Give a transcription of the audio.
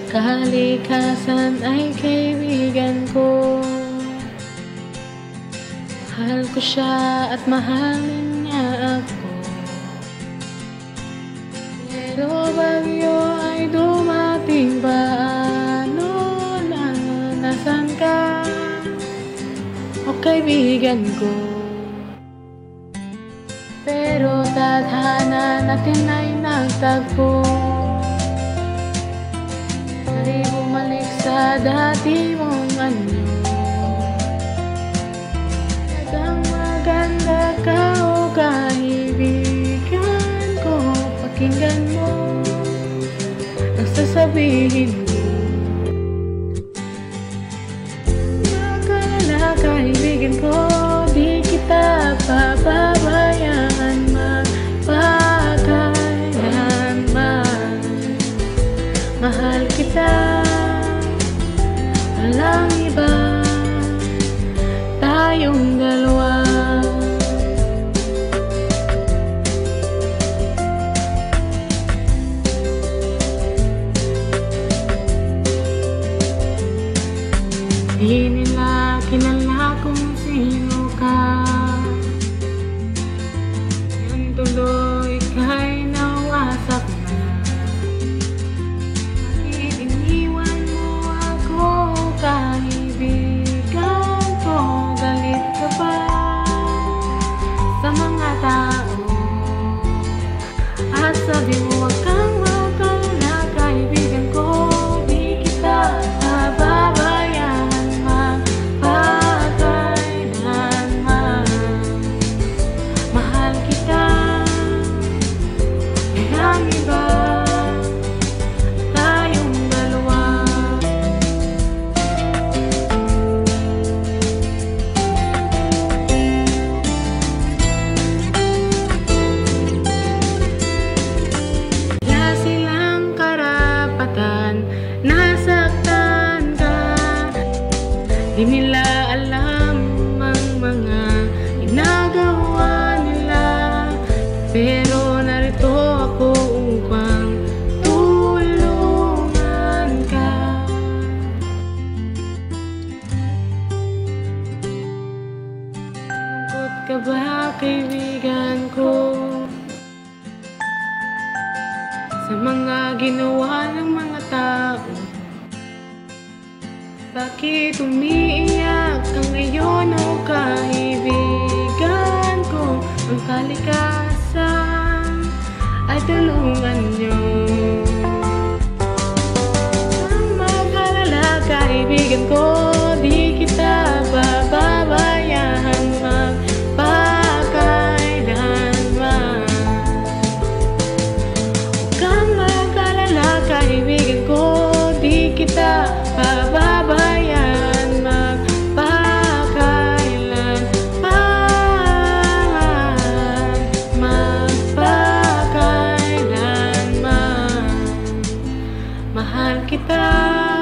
Kalikasan ay kaibigan ko. Mahal ko siya at mahalin niya ako. Pero bagyo ay dumating ba? Nasaan ka? O kaibigan ko. Pero tadhana natin ay nagtagpo. Ay bumalik sa dati mong anyo. Nagang maganda ka o kaibigan ko. Pakinggan mo ang sasabihin ko. Magalala kaibigan ko, di kita pababayaan magpakailanman. Mahal kita, walang iba, tayong dalawa. Di nila kilala kung sino ka, yan tuloy kay nawasak na. Iniwan mo ako, kaibigan ko. Galit ka ba sa mga tao? At sabi mo wag kang magkalala, kaibigan ko. Di kita pababayaan magpakailanman. Mahal kita, walang iba, tayong dalawa. Wala silang karapatan, nasaktan ka. Di nila alam ang mga ginagawa nila. Pero narito ako upang tulungan ka. Lungkot ka ba kaibigan ko sa mga ginawa ng mga tao? Bakit umiiyak ka ngayon o kaibigan ko? Ang kalikasan ay tulungan niyo. Ang mag-alala kaibigan ko, di kita bababayaan magpakailanman. Huwag kang mag-alala kaibigan ko, di kita pababayaan magpakailanman. Mahal kita.